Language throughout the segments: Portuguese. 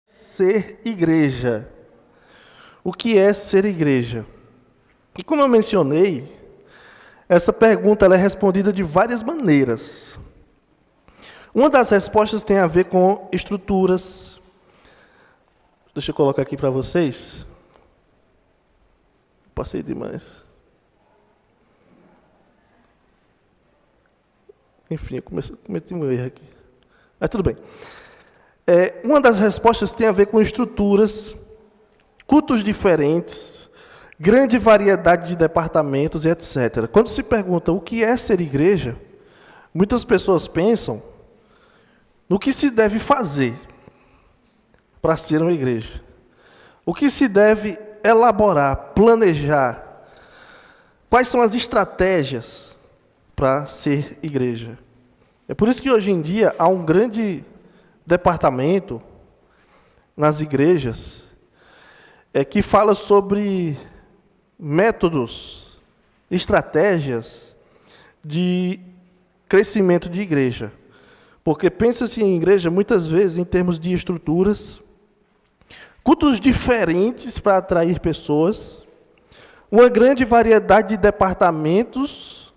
Ser igreja. O que é ser igreja? E como eu mencionei, essa pergunta ela é respondida de várias maneiras. Uma das respostas tem a ver com estruturas. Deixa eu colocar aqui para vocês. Passei demais. Enfim, eu cometi um erro aqui. Mas tudo bem. Uma das respostas tem a ver com estruturas, cultos diferentes, grande variedade de departamentos e etc. Quando se pergunta o que é ser igreja, muitas pessoas pensam no que se deve fazer para ser uma igreja. O que se deve elaborar, planejar. Quais são as estratégias para ser igreja. É por isso que hoje em dia há um grande departamento nas igrejas que fala sobre métodos, estratégias de crescimento de igreja. Porque pensa-se em igreja muitas vezes em termos de estruturas, cultos diferentes para atrair pessoas, uma grande variedade de departamentos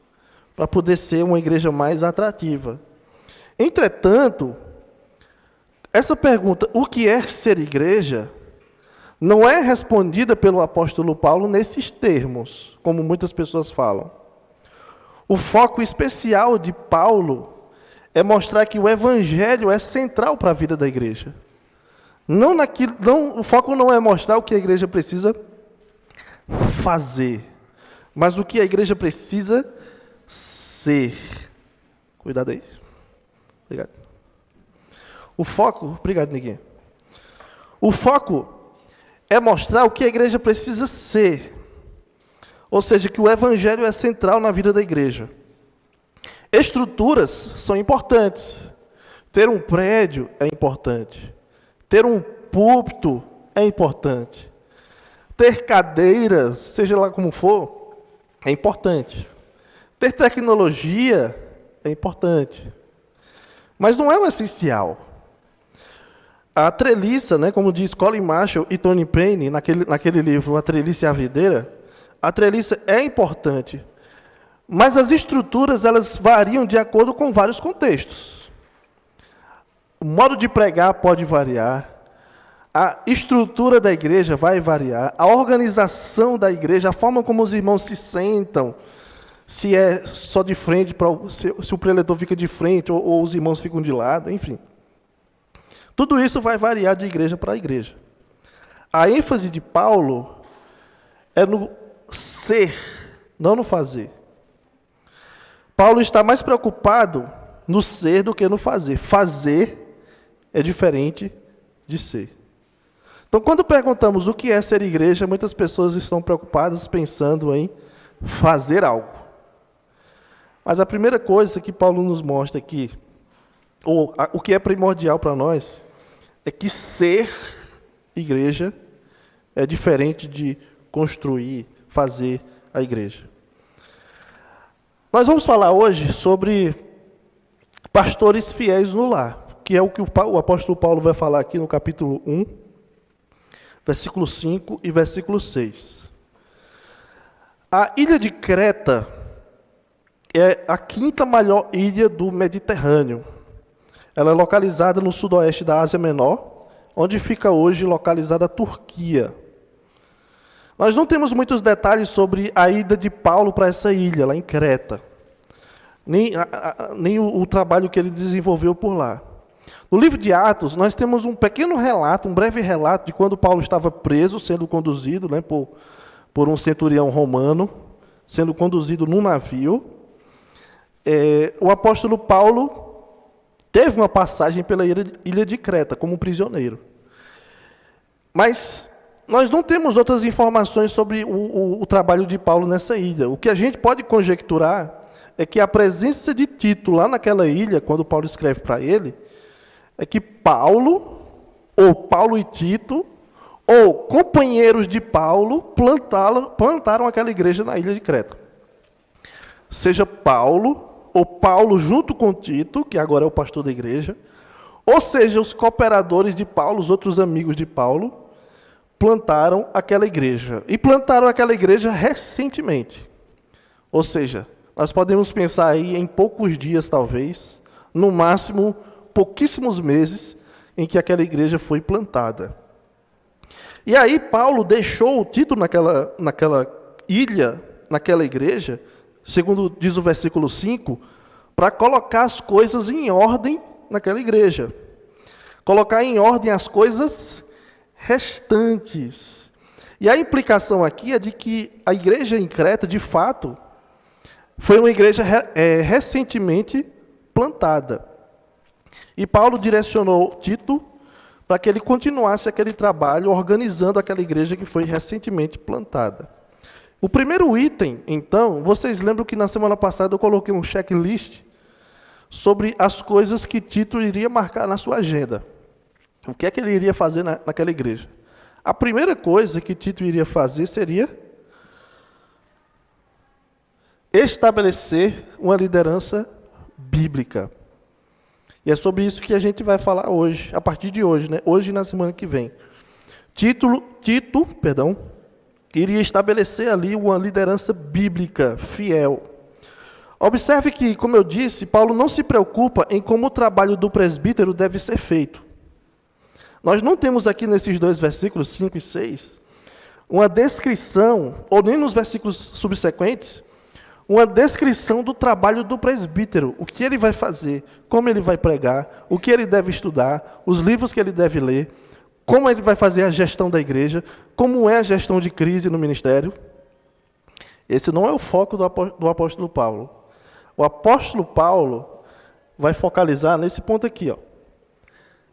para poder ser uma igreja mais atrativa. Entretanto, essa pergunta, o que é ser igreja, não é respondida pelo apóstolo Paulo nesses termos, como muitas pessoas falam. O foco especial de Paulo é mostrar que o evangelho é central para a vida da igreja. O foco não é mostrar o que a igreja precisa fazer, mas o que a igreja precisa ser. Cuidado aí. Obrigado. O foco, obrigado, Niguinha. O foco é mostrar o que a igreja precisa ser. Ou seja, que o evangelho é central na vida da igreja. Estruturas são importantes. Ter um prédio é importante. Ter um púlpito é importante. Ter cadeiras, seja lá como for, é importante. Ter tecnologia é importante. Mas não é o essencial. A treliça, como diz Colin Marshall e Tony Payne, naquele livro, A Treliça e a Videira, a treliça é importante. Mas as estruturas, elas variam de acordo com vários contextos. O modo de pregar pode variar. A estrutura da igreja vai variar. A organização da igreja, a forma como os irmãos se sentam, se é só de frente, se o preletor fica de frente ou os irmãos ficam de lado, enfim. Tudo isso vai variar de igreja para igreja. A ênfase de Paulo é no ser, não no fazer. Paulo está mais preocupado no ser do que no fazer. Fazer é diferente de ser. Então, quando perguntamos o que é ser igreja, muitas pessoas estão preocupadas pensando em fazer algo. Mas a primeira coisa que Paulo nos mostra aqui, ou o que é primordial para nós, é que ser igreja é diferente de construir, fazer a igreja. Nós vamos falar hoje sobre pastores fiéis no lar, que é o que o apóstolo Paulo vai falar aqui no capítulo 1, versículo 5 e versículo 6. A ilha de Creta é a quinta maior ilha do Mediterrâneo. Ela é localizada no sudoeste da Ásia Menor, onde fica hoje localizada a Turquia. Nós não temos muitos detalhes sobre a ida de Paulo para essa ilha, lá em Creta. Nem o trabalho que ele desenvolveu por lá. No livro de Atos, nós temos um pequeno relato, um breve relato de quando Paulo estava preso, sendo conduzido por um centurião romano, sendo conduzido num navio. O apóstolo Paulo teve uma passagem pela ilha de Creta como prisioneiro. Mas nós não temos outras informações sobre o trabalho de Paulo nessa ilha. O que a gente pode conjecturar é que a presença de Tito lá naquela ilha, quando Paulo escreve para ele, é que Paulo e Tito, ou companheiros de Paulo, plantaram aquela igreja na ilha de Creta. seja Paulo, ou Paulo junto com Tito, que agora é o pastor da igreja, ou seja, os cooperadores de Paulo, os outros amigos de Paulo, plantaram aquela igreja. E plantaram aquela igreja recentemente. Ou seja, nós podemos pensar aí em poucos dias, talvez, no máximo, pouquíssimos meses, em que aquela igreja foi plantada. E aí Paulo deixou o Tito naquela ilha, naquela igreja, segundo diz o versículo 5, para colocar as coisas em ordem naquela igreja. Colocar em ordem as coisas restantes. E a implicação aqui é de que a igreja em Creta, de fato, foi uma igreja recentemente plantada. E Paulo direcionou Tito para que ele continuasse aquele trabalho, organizando aquela igreja que foi recentemente plantada. O primeiro item, então, vocês lembram que na semana passada eu coloquei um checklist sobre as coisas que Tito iria marcar na sua agenda. O que é que ele iria fazer naquela igreja? A primeira coisa que Tito iria fazer seria estabelecer uma liderança bíblica. E é sobre isso que a gente vai falar hoje, a partir de hoje, né? Hoje e na semana que vem. Tito, iria estabelecer ali uma liderança bíblica, fiel. Observe que, como eu disse, Paulo não se preocupa em como o trabalho do presbítero deve ser feito. Nós não temos aqui nesses dois versículos, 5 e 6, uma descrição, ou nem nos versículos subsequentes, uma descrição do trabalho do presbítero, o que ele vai fazer, como ele vai pregar, o que ele deve estudar, os livros que ele deve ler, como ele vai fazer a gestão da igreja, como é a gestão de crise no ministério. Esse não é o foco do apóstolo Paulo. O apóstolo Paulo vai focalizar nesse ponto aqui, ó.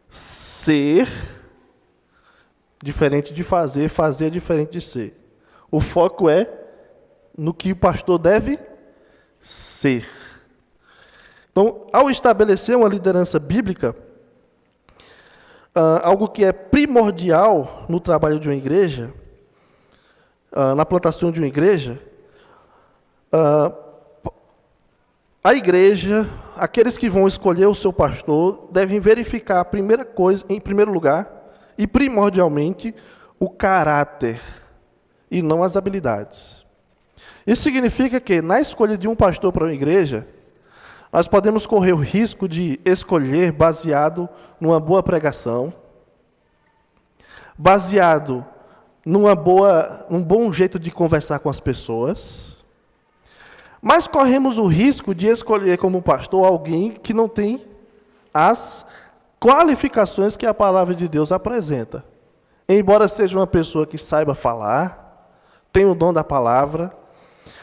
Ser diferente de fazer, fazer diferente de ser. O foco é no que o pastor deve ser. Então, ao estabelecer uma liderança bíblica, algo que é primordial no trabalho de uma igreja, na plantação de uma igreja, a igreja, aqueles que vão escolher o seu pastor, devem verificar a primeira coisa, em primeiro lugar, e primordialmente, o caráter, e não as habilidades. Isso significa que, na escolha de um pastor para uma igreja, nós podemos correr o risco de escolher baseado numa boa pregação, baseado num bom jeito de conversar com as pessoas, mas corremos o risco de escolher como pastor alguém que não tem as qualificações que a palavra de Deus apresenta. Embora seja uma pessoa que saiba falar, tenha o dom da palavra,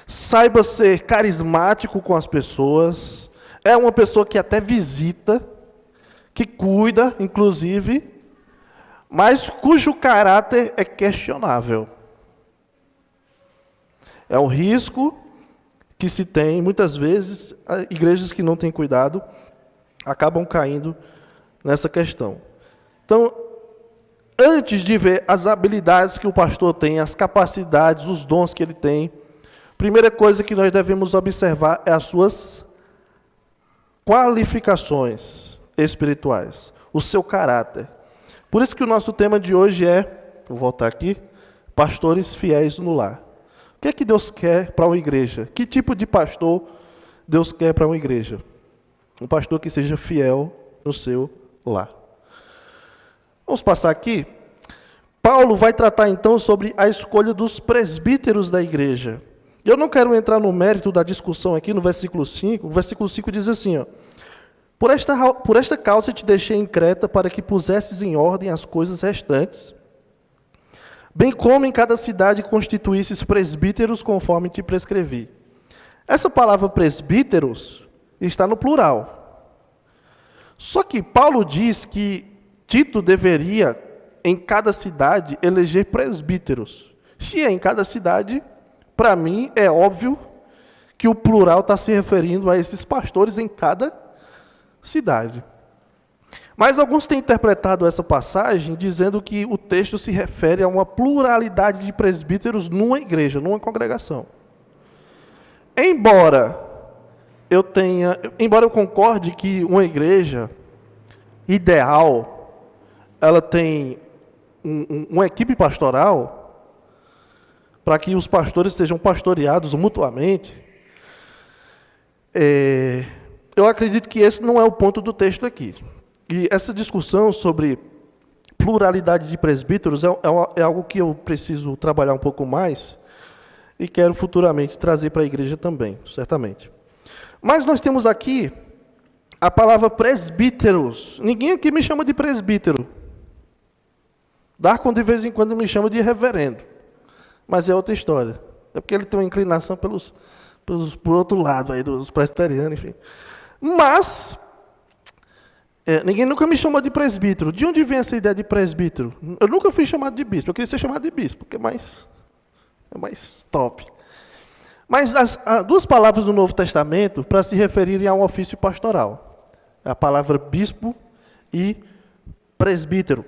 saiba ser carismático com as pessoas, é uma pessoa que até visita, que cuida, inclusive, mas cujo caráter é questionável. É um risco que se tem, muitas vezes, igrejas que não têm cuidado, acabam caindo nessa questão. Então, antes de ver as habilidades que o pastor tem, as capacidades, os dons que ele tem, primeira coisa que nós devemos observar é as suas qualificações espirituais, o seu caráter. Por isso que o nosso tema de hoje é, vou voltar aqui, pastores fiéis no lar. O que é que Deus quer para uma igreja? Que tipo de pastor Deus quer para uma igreja? Um pastor que seja fiel no seu lar. Vamos passar aqui. Paulo vai tratar então sobre a escolha dos presbíteros da igreja. Eu não quero entrar no mérito da discussão aqui no versículo 5. O versículo 5 diz assim, ó: Por esta causa te deixei em Creta, para que pusesses em ordem as coisas restantes, bem como em cada cidade constituísses presbíteros, conforme te prescrevi. Essa palavra presbíteros está no plural. Só que Paulo diz que Tito deveria, em cada cidade, eleger presbíteros. Se é em cada cidade, para mim é óbvio que o plural está se referindo a esses pastores em cada cidade. Mas alguns têm interpretado essa passagem dizendo que o texto se refere a uma pluralidade de presbíteros numa igreja, numa congregação. Embora eu concorde que uma igreja ideal, ela tem uma equipe pastoral para que os pastores sejam pastoreados mutuamente, eu acredito que esse não é o ponto do texto aqui. E essa discussão sobre pluralidade de presbíteros é algo que eu preciso trabalhar um pouco mais e quero futuramente trazer para a igreja também, certamente. Mas nós temos aqui a palavra presbíteros. Ninguém aqui me chama de presbítero. Darkon de vez em quando me chama de reverendo. Mas é outra história. É porque ele tem uma inclinação por outro lado, aí, dos presbiterianos, enfim. Mas, ninguém nunca me chamou de presbítero. De onde vem essa ideia de presbítero? Eu nunca fui chamado de bispo. Eu queria ser chamado de bispo, porque é mais top. Mas há duas palavras do Novo Testamento para se referirem a um ofício pastoral. A palavra bispo e presbítero.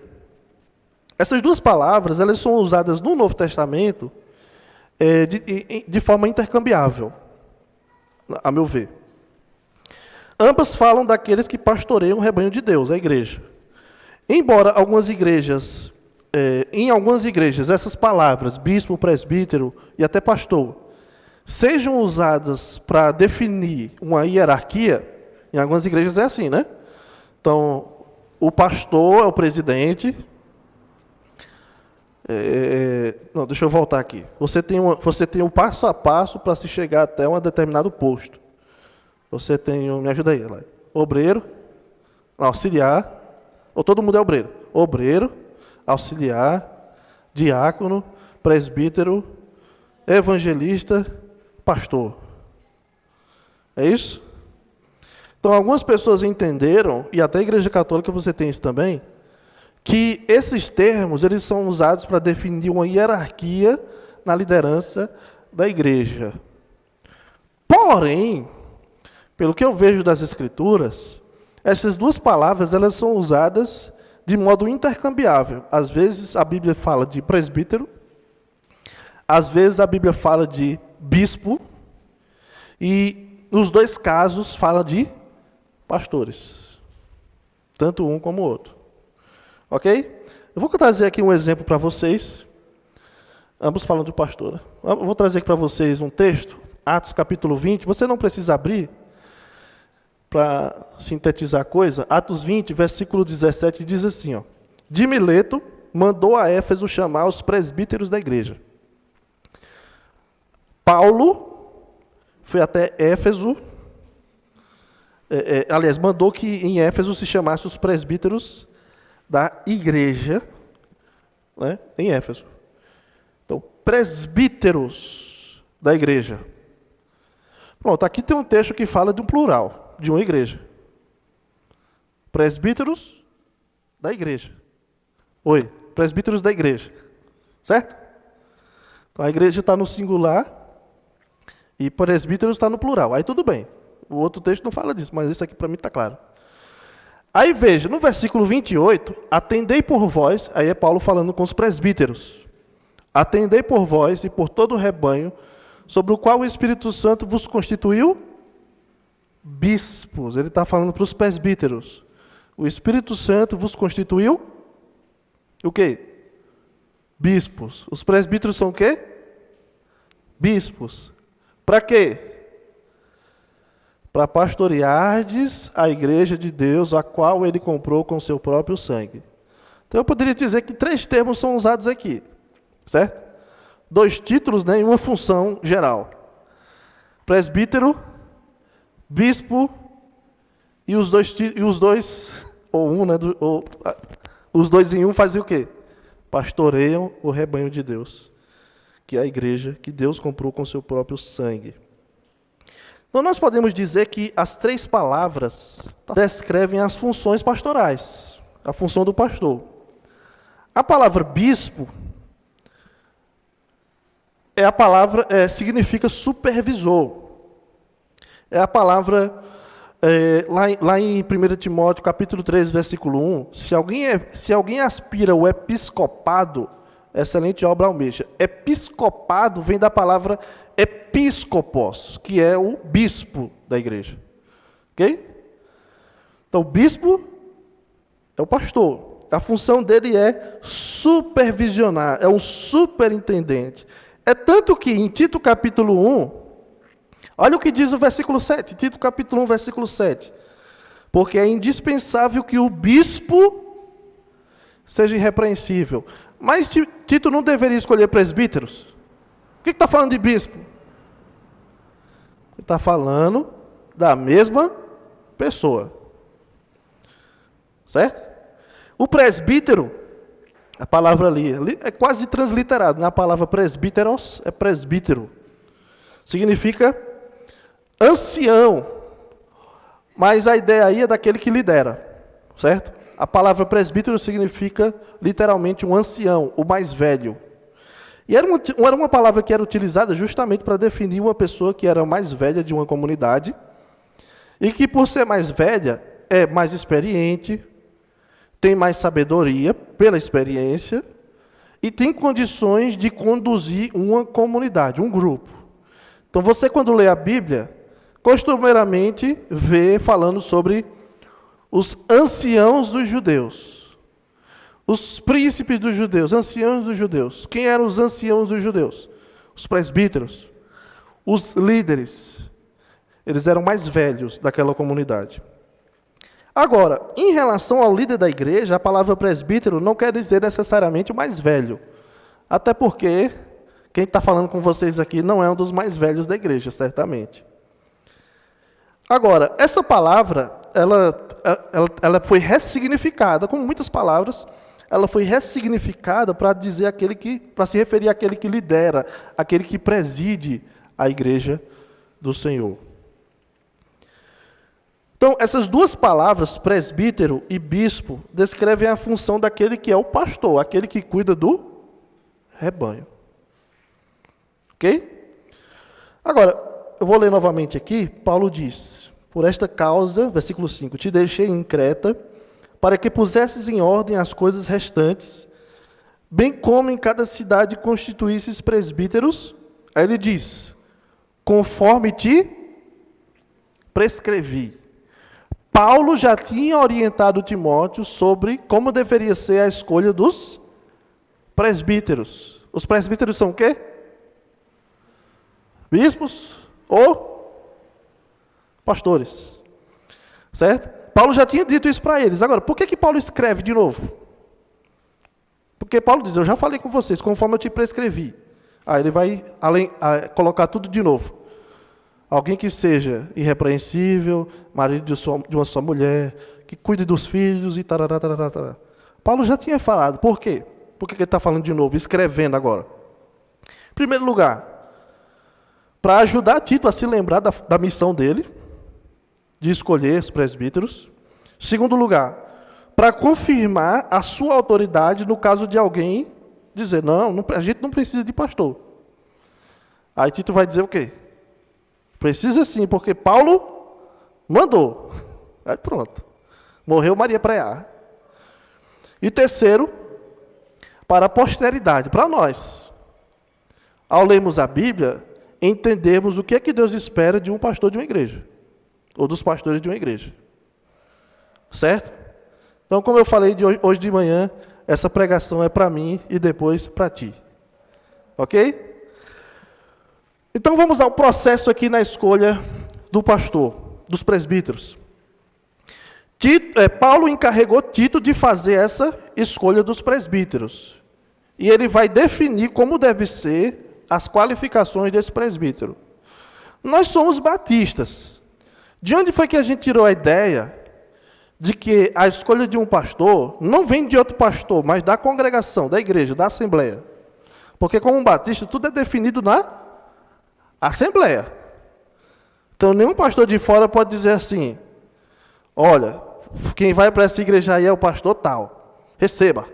Essas duas palavras, elas são usadas no Novo Testamento de forma intercambiável, a meu ver. Ambas falam daqueles que pastoreiam o rebanho de Deus, a igreja. Embora em algumas igrejas, essas palavras, bispo, presbítero e até pastor, sejam usadas para definir uma hierarquia, em algumas igrejas é assim, né? Então, o pastor é o presidente. Não, deixa eu voltar aqui. Você tem um passo a passo para se chegar até um determinado posto. Você tem, me ajuda aí, Lai. Obreiro, auxiliar, ou todo mundo é obreiro. Obreiro, auxiliar, diácono, presbítero, evangelista, pastor. É isso? Então, algumas pessoas entenderam, e até a Igreja Católica você tem isso também, que esses termos eles são usados para definir uma hierarquia na liderança da igreja. Porém, pelo que eu vejo das Escrituras, essas duas palavras elas são usadas de modo intercambiável. Às vezes a Bíblia fala de presbítero, às vezes a Bíblia fala de bispo, e nos dois casos fala de pastores, tanto um como o outro. Ok? Eu vou trazer aqui um exemplo para vocês, ambos falam de pastor. Eu vou trazer aqui para vocês um texto, Atos capítulo 20, você não precisa abrir, para sintetizar a coisa. Atos 20, versículo 17, diz assim, ó, de Mileto mandou a Éfeso chamar os presbíteros da igreja. Paulo foi até Éfeso, aliás, mandou que em Éfeso se chamasse os presbíteros da igreja, né, em Éfeso. Então, presbíteros da igreja. Pronto, aqui tem um texto que fala de um plural, de uma igreja. Presbíteros da igreja. Oi, presbíteros da igreja. Certo? Então, a igreja está no singular e presbíteros está no plural. Aí tudo bem. O outro texto não fala disso, mas isso aqui para mim está claro. Aí veja, no versículo 28, atendei por vós, aí é Paulo falando com os presbíteros. Atendei por vós e por todo o rebanho, sobre o qual o Espírito Santo vos constituiu bispos. Ele está falando para os presbíteros. O Espírito Santo vos constituiu o quê? Bispos. Os presbíteros são o quê? Bispos. Para quê? Para pastoreardes a igreja de Deus, a qual ele comprou com seu próprio sangue. Então eu poderia dizer que 3 termos são usados aqui, certo? 2 títulos, né, e uma função geral. Presbítero, bispo, e os dois ou um, né, os dois em um fazem o quê? Pastoreiam o rebanho de Deus, que é a igreja que Deus comprou com seu próprio sangue. Então, nós podemos dizer que as 3 palavras descrevem as funções pastorais, a função do pastor. A palavra bispo significa supervisor. É a palavra, lá em 1 Timóteo, capítulo 3, versículo 1, se alguém aspira o episcopado, excelente obra almeja. Episcopado vem da palavra episcopos, que é o bispo da igreja. Ok? Então, o bispo é o pastor. A função dele é supervisionar, é um superintendente. É tanto que em Tito capítulo 1, olha o que diz o versículo 7, Tito capítulo 1, versículo 7. Porque é indispensável que o bispo seja irrepreensível. Mas Tito não deveria escolher presbíteros? O que está falando de bispo? Está falando da mesma pessoa. Certo? O presbítero, a palavra ali é quase transliterado. Na palavra presbíteros, é presbítero. Significa ancião. Mas a ideia aí é daquele que lidera. Certo? A palavra presbítero significa literalmente um ancião, o mais velho. E era uma palavra que era utilizada justamente para definir uma pessoa que era mais velha de uma comunidade e que, por ser mais velha, é mais experiente, tem mais sabedoria pela experiência e tem condições de conduzir uma comunidade, um grupo. Então, você, quando lê a Bíblia, costumeiramente vê falando sobre os anciãos dos judeus. Os príncipes dos judeus, anciãos dos judeus. Quem eram os anciãos dos judeus? Os presbíteros, os líderes. Eles eram mais velhos daquela comunidade. Agora, em relação ao líder da igreja, a palavra presbítero não quer dizer necessariamente o mais velho. Até porque quem está falando com vocês aqui não é um dos mais velhos da igreja, certamente. Agora, essa palavra, ela foi ressignificada, como muitas palavras, ela foi ressignificada para dizer para se referir àquele que lidera, aquele que preside a igreja do Senhor. Então, essas duas palavras, presbítero e bispo, descrevem a função daquele que é o pastor, aquele que cuida do rebanho. Ok? Agora, eu vou ler novamente aqui. Paulo diz: por esta causa, versículo 5, te deixei em Creta, para que pusesses em ordem as coisas restantes, bem como em cada cidade constituísses presbíteros. Aí ele diz: conforme te prescrevi. Paulo já tinha orientado Timóteo sobre como deveria ser a escolha dos presbíteros. Os presbíteros são o quê? Bispos ou pastores. Certo? Paulo já tinha dito isso para eles. Agora, por que Paulo escreve de novo? Porque Paulo diz: eu já falei com vocês, conforme eu te prescrevi. Aí ele vai colocar tudo de novo. Alguém que seja irrepreensível, marido de uma só mulher, que cuide dos filhos e tarará, tarará, tarará. Paulo já tinha falado. Por quê? Por que ele está falando de novo, escrevendo agora? Em primeiro lugar, para ajudar Tito a se lembrar da missão dele, de escolher os presbíteros. Em segundo lugar, para confirmar a sua autoridade no caso de alguém dizer: não, a gente não precisa de pastor. Aí Tito vai dizer o quê? Precisa sim, porque Paulo mandou. Aí pronto. Morreu Maria Preá. E terceiro, para a posteridade, para nós. Ao lermos a Bíblia, entendemos o que é que Deus espera de um pastor de uma igreja. Ou dos pastores de uma igreja. Certo? Então, como eu falei hoje de manhã, essa pregação é para mim e depois para ti. Ok? Então vamos ao processo aqui na escolha do pastor, dos presbíteros. Paulo encarregou Tito de fazer essa escolha dos presbíteros. E ele vai definir como deve ser as qualificações desse presbítero. Nós somos batistas. De onde foi que a gente tirou a ideia de que a escolha de um pastor não vem de outro pastor, mas da congregação, da igreja, da assembleia? Porque como batista, tudo é definido na assembleia. Então, nenhum pastor de fora pode dizer assim: olha, quem vai para essa igreja aí é o pastor tal. Receba,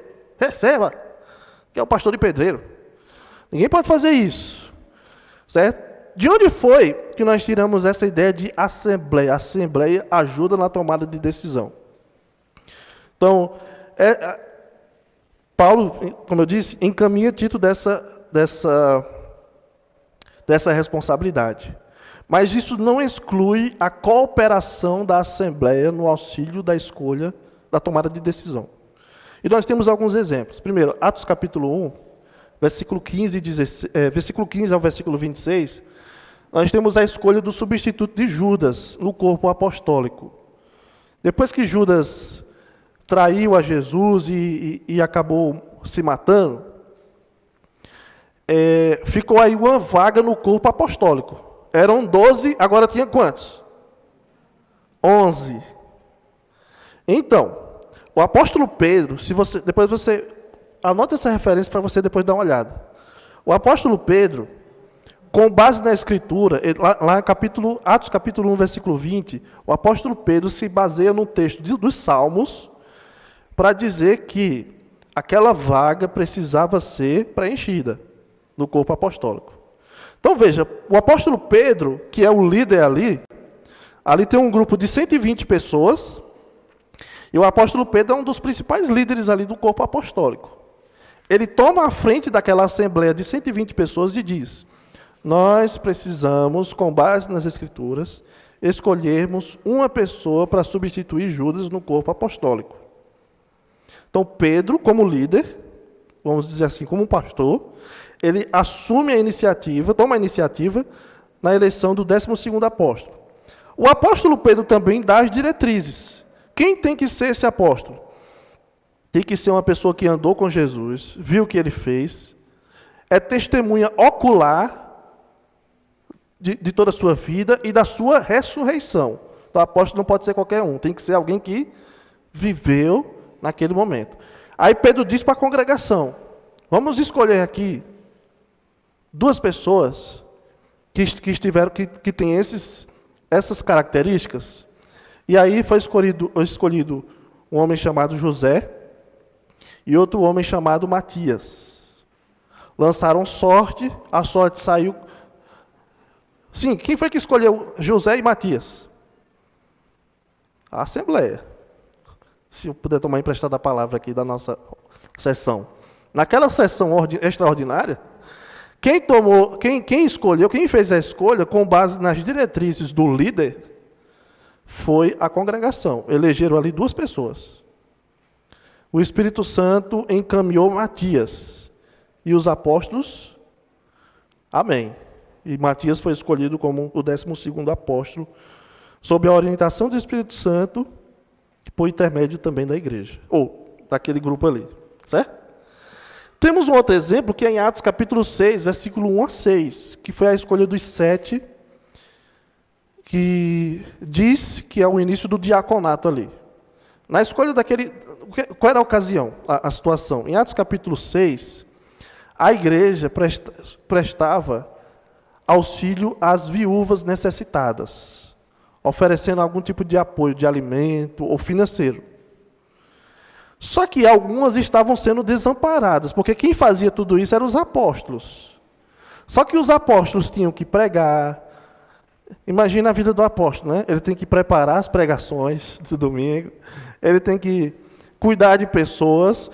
que é o pastor de pedreiro. Ninguém pode fazer isso. Certo? De onde foi que nós tiramos essa ideia de assembleia? A assembleia ajuda na tomada de decisão. Então, Paulo, como eu disse, encaminha Tito dessa responsabilidade. Mas isso não exclui a cooperação da Assembleia no auxílio da escolha, da tomada de decisão. E nós temos alguns exemplos. Primeiro, Atos capítulo 1, versículo 15 ao versículo 26, nós temos a escolha do substituto de Judas no corpo apostólico. Depois que Judas traiu a Jesus e acabou se matando, ficou aí uma vaga no corpo apostólico. Eram 12, agora tinha quantos? 11. Então, o apóstolo Pedro, depois você anota essa referência para você depois dar uma olhada. O apóstolo Pedro, com base na Escritura, lá em Atos capítulo 1, versículo 20, o apóstolo Pedro se baseia no texto dos Salmos para dizer que aquela vaga precisava ser preenchida no corpo apostólico. Então veja, o apóstolo Pedro, que é o líder ali tem um grupo de 120 pessoas, e o apóstolo Pedro é um dos principais líderes ali do corpo apostólico. Ele toma a frente daquela assembleia de 120 pessoas e diz: nós precisamos, com base nas Escrituras, escolhermos uma pessoa para substituir Judas no corpo apostólico. Então Pedro, como líder, vamos dizer assim, como pastor, ele assume a iniciativa, toma a iniciativa na eleição do 12º apóstolo. O apóstolo Pedro também dá as diretrizes. Quem tem que ser esse apóstolo? Tem que ser uma pessoa que andou com Jesus, viu o que ele fez, é testemunha ocular de toda a sua vida e da sua ressurreição. Então, o apóstolo não pode ser qualquer um, tem que ser alguém que viveu naquele momento. Aí Pedro diz para a congregação: vamos escolher aqui 2 pessoas que têm essas características. E aí foi escolhido um homem chamado José e outro homem chamado Matias. Lançaram sorte, a sorte saiu. Sim, quem foi que escolheu José e Matias? A Assembleia. Se eu puder tomar emprestada a palavra aqui da nossa sessão. Naquela sessão extraordinária, quem fez a escolha com base nas diretrizes do líder foi a congregação. Elegeram ali 2 pessoas. O Espírito Santo encaminhou Matias. E os apóstolos, amém. E Matias foi escolhido como o 12º apóstolo, sob a orientação do Espírito Santo, por intermédio também da igreja, ou daquele grupo ali, certo? Temos um outro exemplo que é em Atos capítulo 6, versículo 1 a 6, que foi a escolha dos 7, que diz que é o início do diaconato ali. Na escolha qual era a ocasião, a situação? Em Atos capítulo 6, a igreja prestava auxílio às viúvas necessitadas, oferecendo algum tipo de apoio de alimento ou financeiro. Só que algumas estavam sendo desamparadas, porque quem fazia tudo isso eram os apóstolos. Só que os apóstolos tinham que pregar. Imagina a vida do apóstolo, né? Ele tem que preparar as pregações do domingo, ele tem que cuidar de pessoas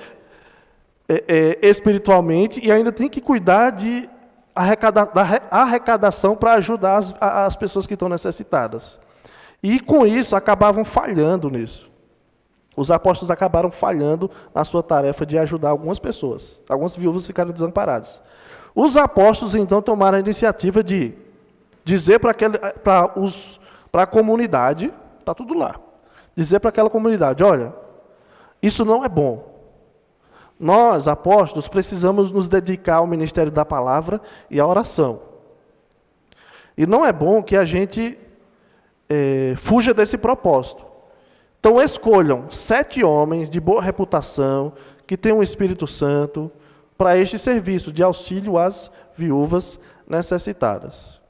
espiritualmente e ainda tem que cuidar da arrecadação para ajudar as pessoas que estão necessitadas. E com isso acabavam falhando nisso. Os apóstolos acabaram falhando na sua tarefa de ajudar algumas pessoas. Algumas viúvas ficaram desamparadas. Os apóstolos, então, tomaram a iniciativa de dizer para a comunidade, está tudo lá, dizer para aquela comunidade: olha, isso não é bom. Nós, apóstolos, precisamos nos dedicar ao ministério da palavra e à oração. E não é bom que a gente fuja desse propósito. Então escolham 7 homens de boa reputação, que tenham o Espírito Santo, para este serviço de auxílio às viúvas necessitadas.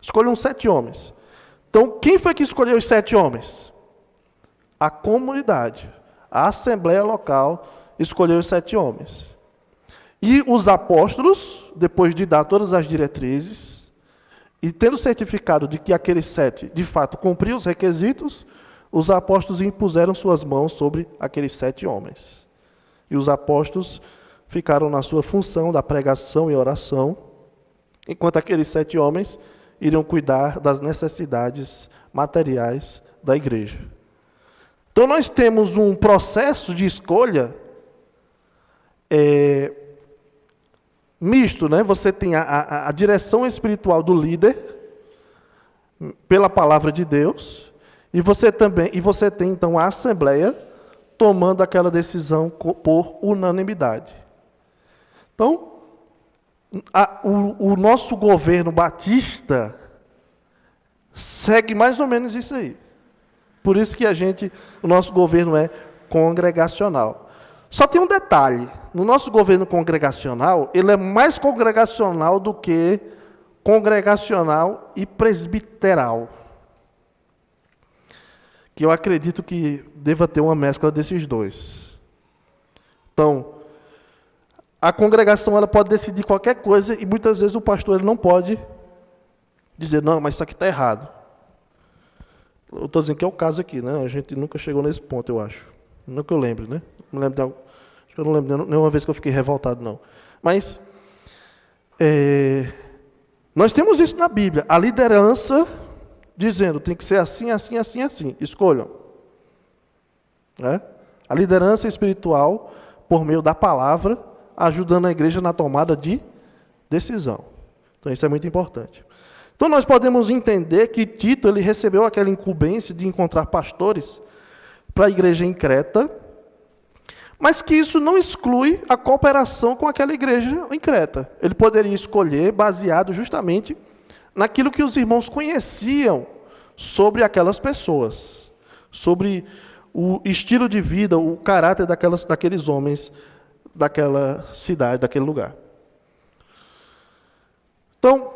Escolham 7 homens. Então, quem foi que escolheu os 7 homens? A comunidade, a assembleia local escolheu os 7 homens. E os apóstolos, depois de dar todas as diretrizes, e tendo certificado de que aqueles 7, de fato, cumpriam os requisitos, os apóstolos impuseram suas mãos sobre aqueles 7 homens. E os apóstolos ficaram na sua função da pregação e oração, enquanto aqueles 7 homens iriam cuidar das necessidades materiais da igreja. Então nós temos um processo de escolha misto, né? Você tem a direção espiritual do líder, pela palavra de Deus, e você tem então a assembleia tomando aquela decisão por unanimidade. Então, o nosso governo batista segue mais ou menos isso aí. Por isso que o nosso governo é congregacional. Só tem um detalhe: no nosso governo congregacional, ele é mais congregacional do que congregacional e presbiteral. Que eu acredito que deva ter uma mescla desses dois. Então, a congregação ela pode decidir qualquer coisa e muitas vezes o pastor ele não pode dizer, não, mas isso aqui está errado. Eu estou dizendo que é o caso aqui, né? A gente nunca chegou nesse ponto, eu acho. Não que eu lembre, né? Acho que eu não lembro nenhuma vez que eu fiquei revoltado, não. Mas, nós temos isso na Bíblia. A liderança dizendo, tem que ser assim, assim, assim, assim. Escolham. Né? A liderança espiritual, por meio da palavra, ajudando a igreja na tomada de decisão. Então, isso é muito importante. Então, nós podemos entender que Tito ele recebeu aquela incumbência de encontrar pastores para a igreja em Creta, mas que isso não exclui a cooperação com aquela igreja em Creta. Ele poderia escolher baseado justamente naquilo que os irmãos conheciam sobre aquelas pessoas, sobre o estilo de vida, o caráter daqueles homens, daquela cidade, daquele lugar. Então,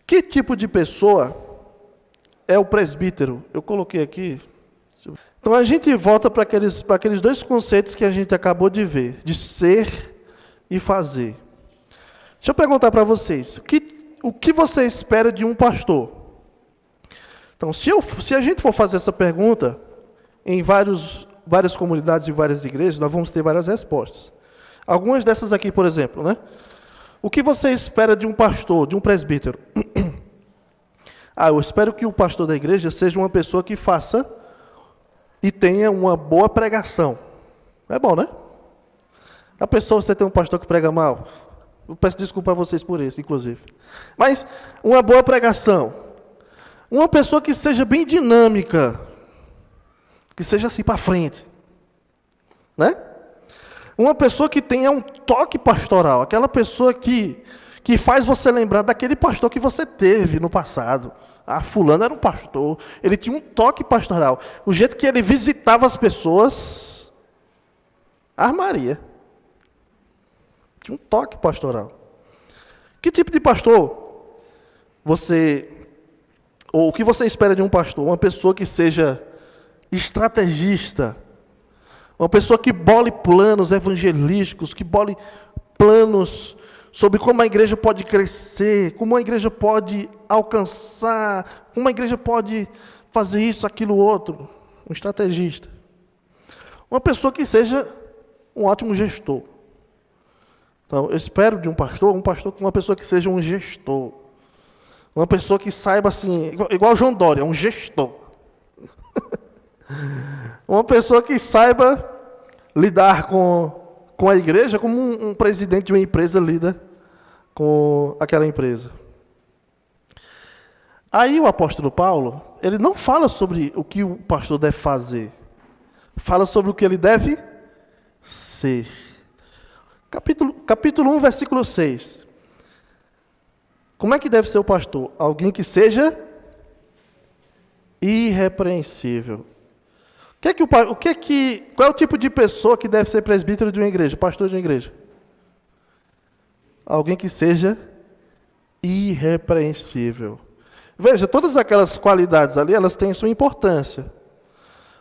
que tipo de pessoa é o presbítero? Eu coloquei aqui. Então, a gente volta para aqueles 2 conceitos que a gente acabou de ver, de ser e fazer. Deixa eu perguntar para vocês, o que você espera de um pastor? Então, se a gente for fazer essa pergunta em várias comunidades e várias igrejas, nós vamos ter várias respostas. Algumas dessas aqui, por exemplo, né? O que você espera de um pastor, de um presbítero? Eu espero que o pastor da igreja seja uma pessoa que faça e tenha uma boa pregação. É bom, né? A pessoa, você tem um pastor que prega mal? Eu peço desculpa a vocês por isso, inclusive. Mas uma boa pregação. Uma pessoa que seja bem dinâmica. Que seja assim para frente. Né? Uma pessoa que tenha um toque pastoral. Aquela pessoa que faz você lembrar daquele pastor que você teve no passado. Fulano era um pastor. Ele tinha um toque pastoral. O jeito que ele visitava as pessoas. Maria. Tinha um toque pastoral. Que tipo de pastor ou o que você espera de um pastor? Uma pessoa que seja estrategista, uma pessoa que bole planos evangelísticos, que bole planos sobre como a igreja pode crescer, como a igreja pode alcançar, como a igreja pode fazer isso, aquilo, outro. Um estrategista. Uma pessoa que seja um ótimo gestor. Então, eu espero de um pastor, uma pessoa que seja um gestor. Uma pessoa que saiba assim, igual João Dória, um gestor. Uma pessoa que saiba lidar com a igreja como um presidente de uma empresa lida com aquela empresa. Aí o apóstolo Paulo, ele não fala sobre o que o pastor deve fazer. Fala sobre o que ele deve ser. Capítulo 1, versículo 6. Como é que deve ser o pastor? Alguém que seja irrepreensível. Qual é o tipo de pessoa que deve ser presbítero de uma igreja, pastor de uma igreja? Alguém que seja irrepreensível. Veja, todas aquelas qualidades ali, elas têm sua importância.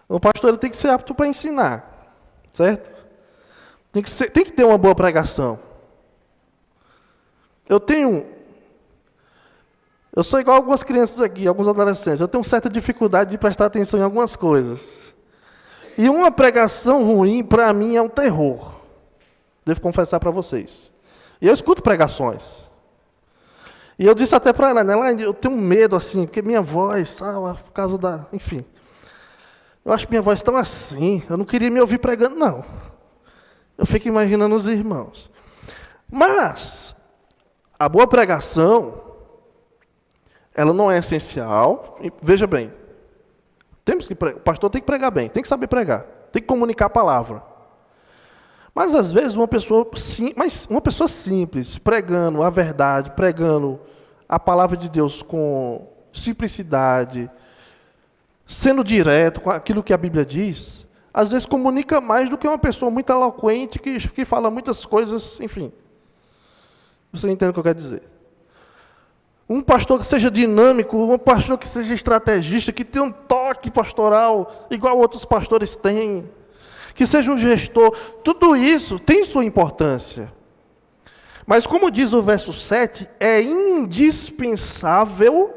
O pastor ele tem que ser apto para ensinar, certo? Tem que ter uma boa pregação. Eu sou igual algumas crianças aqui, alguns adolescentes. Eu tenho certa dificuldade de prestar atenção em algumas coisas. E uma pregação ruim, para mim, é um terror. Devo confessar para vocês. E eu escuto pregações. E eu disse até para ela, né, eu tenho medo, assim, porque minha voz, por causa da... Enfim. Eu acho minha voz tão assim, eu não queria me ouvir pregando, não. Eu fico imaginando os irmãos. Mas, a boa pregação, ela não é essencial. Veja bem, o pastor tem que pregar bem, tem que saber pregar, tem que comunicar a palavra. Mas, às vezes, uma pessoa simples, pregando a verdade, pregando a palavra de Deus com simplicidade, sendo direto com aquilo que a Bíblia diz, às vezes comunica mais do que uma pessoa muito eloquente que fala muitas coisas, enfim. Você entende o que eu quero dizer? Um pastor que seja dinâmico, um pastor que seja estrategista, que tenha um toque pastoral, igual outros pastores têm, que seja um gestor, tudo isso tem sua importância. Mas como diz o verso 7, é indispensável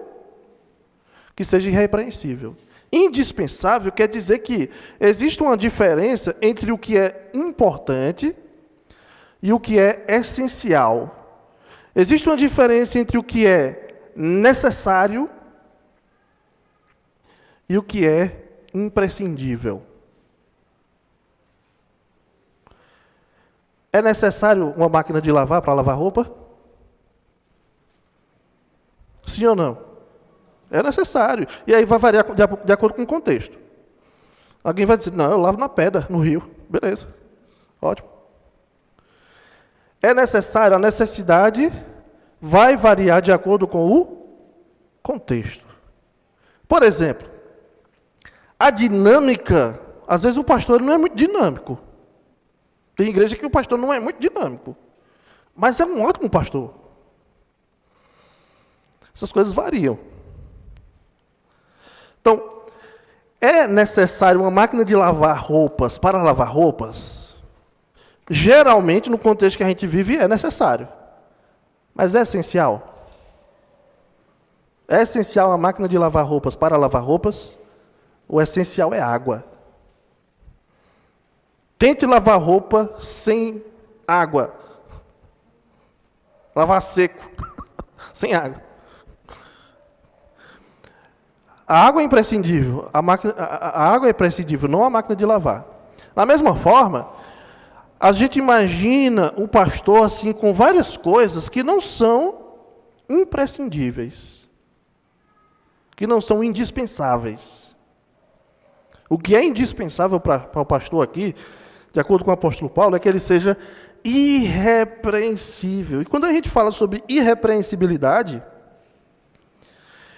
que seja irrepreensível. Indispensável quer dizer que existe uma diferença entre o que é importante e o que é essencial. Existe uma diferença entre o que é necessário e o que é imprescindível. É necessário uma máquina de lavar para lavar roupa? Sim ou não? É necessário. E aí vai variar de acordo com o contexto. Alguém vai dizer, não, eu lavo na pedra, no rio. Beleza. Ótimo. É necessário, a necessidade vai variar de acordo com o contexto. Por exemplo, a dinâmica, às vezes o pastor não é muito dinâmico. Tem igreja que o pastor não é muito dinâmico, mas é um ótimo pastor. Essas coisas variam. Então, é necessário uma máquina de lavar roupas para lavar roupas? Geralmente, no contexto que a gente vive, é necessário. Mas é essencial? É essencial a máquina de lavar roupas para lavar roupas? O essencial é água. Tente lavar roupa sem água. Lavar seco, sem água. A água é imprescindível. A água é imprescindível, não a máquina de lavar. Da mesma forma, a gente imagina um pastor assim com várias coisas que não são imprescindíveis, que não são indispensáveis. O que é indispensável para o pastor aqui, de acordo com o apóstolo Paulo, é que ele seja irrepreensível. E quando a gente fala sobre irrepreensibilidade,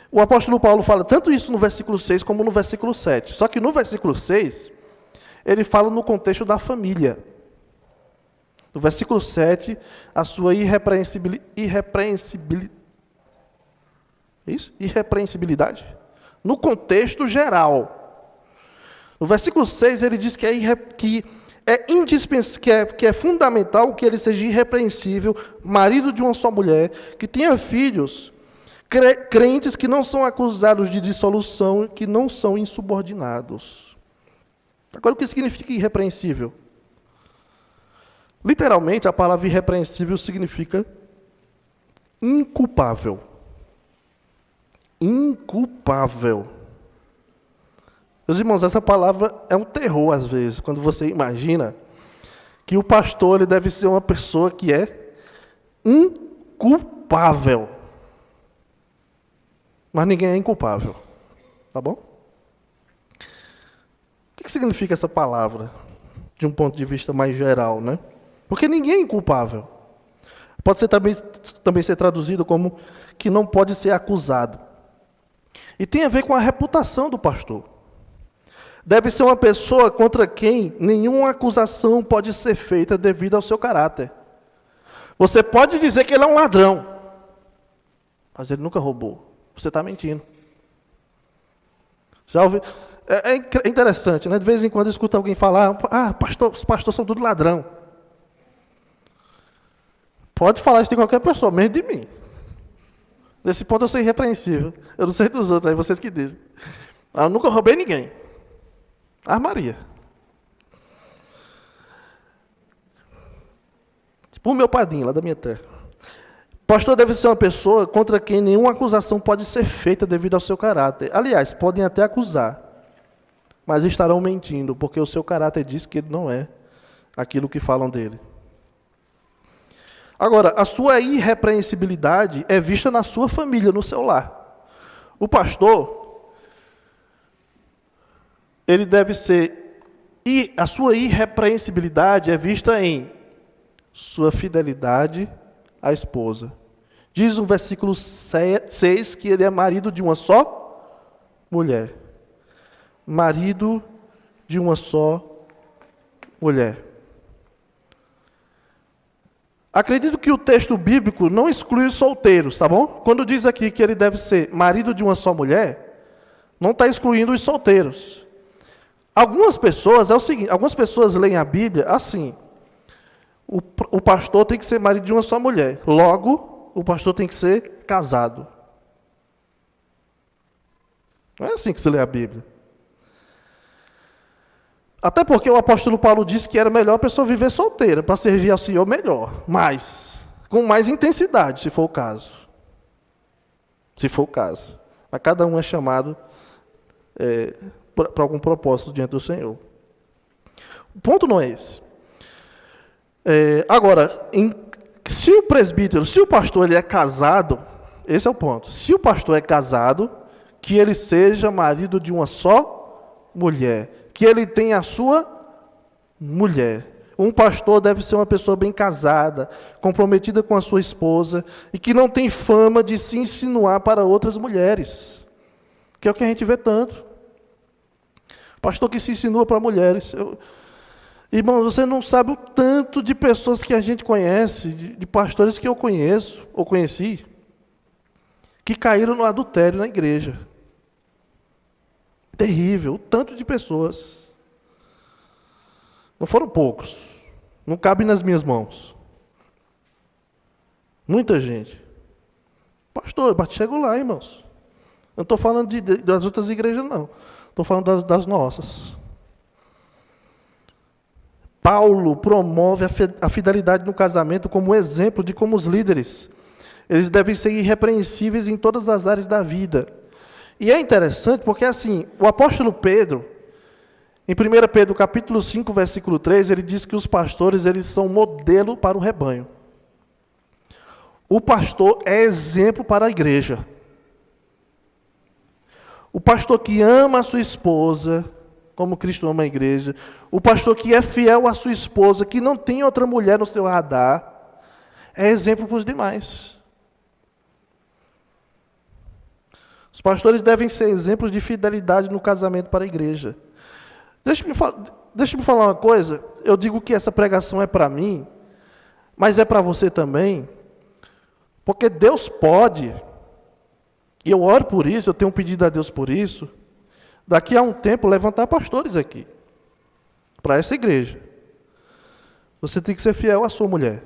o apóstolo Paulo fala tanto isso no versículo 6 como no versículo 7. Só que no versículo 6, ele fala no contexto da família. No versículo 7, a sua irrepreensibilidade, no contexto geral. No versículo 6, ele diz que é fundamental que ele seja irrepreensível, marido de uma só mulher, que tenha filhos, crentes que não são acusados de dissolução, que não são insubordinados. Agora, o que significa irrepreensível? Literalmente, a palavra irrepreensível significa inculpável. Inculpável. Meus irmãos, essa palavra é um terror às vezes, quando você imagina que o pastor ele deve ser uma pessoa que é inculpável. Mas ninguém é inculpável. Tá bom? O que significa essa palavra? De um ponto de vista mais geral, né? Porque ninguém é inculpável. Pode ser também ser traduzido como que não pode ser acusado. E tem a ver com a reputação do pastor. Deve ser uma pessoa contra quem nenhuma acusação pode ser feita devido ao seu caráter. Você pode dizer que ele é um ladrão, mas ele nunca roubou. Você está mentindo. Já ouvi? É interessante, né? De vez em quando eu escuto alguém falar, os pastores são tudo ladrão. Pode falar isso de qualquer pessoa, menos de mim. Nesse ponto eu sou irrepreensível. Eu não sei dos outros, aí vocês que dizem. Eu nunca roubei ninguém. Maria. Por meu padrinho, lá da minha terra. Pastor deve ser uma pessoa contra quem nenhuma acusação pode ser feita devido ao seu caráter. Aliás, podem até acusar, mas estarão mentindo, porque o seu caráter diz que ele não é aquilo que falam dele. Agora, a sua irrepreensibilidade é vista na sua família, no seu lar. O pastor, ele deve ser, e a sua irrepreensibilidade é vista em sua fidelidade à esposa. Diz no versículo 6 que ele é marido de uma só mulher. Marido de uma só mulher. Acredito que o texto bíblico não exclui os solteiros, tá bom? Quando diz aqui que ele deve ser marido de uma só mulher, não está excluindo os solteiros. Algumas pessoas, é o seguinte, algumas pessoas leem a Bíblia assim, o pastor tem que ser marido de uma só mulher, logo, o pastor tem que ser casado. Não é assim que se lê a Bíblia. Até porque o apóstolo Paulo disse que era melhor a pessoa viver solteira, para servir ao Senhor melhor, mas com mais intensidade, se for o caso. Se for o caso. Mas cada um é chamado para algum propósito diante do Senhor. O ponto não é esse. Agora, se o presbítero, se o pastor ele é casado, esse é o ponto. Se o pastor é casado, que ele seja marido de uma só mulher. Que ele tenha a sua mulher. Um pastor deve ser uma pessoa bem casada, comprometida com a sua esposa, e que não tem fama de se insinuar para outras mulheres. Que é o que a gente vê tanto. Pastor que se insinua para mulheres. Irmão, você não sabe o tanto de pessoas que a gente conhece, de pastores que eu conheço, ou conheci, que caíram no adultério na igreja. Terrível, o tanto de pessoas. Não foram poucos. Não cabe nas minhas mãos. Muita gente. Pastor, chego lá, irmãos. Eu não estou falando das outras igrejas, não. Estou falando das nossas. Paulo promove a fidelidade no casamento como exemplo de como os líderes, eles devem ser irrepreensíveis em todas as áreas da vida. E é interessante porque, assim, o apóstolo Pedro, em 1 Pedro capítulo 5, versículo 3, ele diz que os pastores eles são modelo para o rebanho. O pastor é exemplo para a igreja. O pastor que ama a sua esposa, como Cristo ama a igreja, o pastor que é fiel à sua esposa, que não tem outra mulher no seu radar, é exemplo para os demais. Os pastores devem ser exemplos de fidelidade no casamento para a igreja. Deixa-me falar uma coisa. Eu digo que essa pregação é para mim, mas é para você também, porque Deus pode, e eu oro por isso, eu tenho pedido a Deus por isso, daqui a um tempo levantar pastores aqui, para essa igreja. Você tem que ser fiel à sua mulher.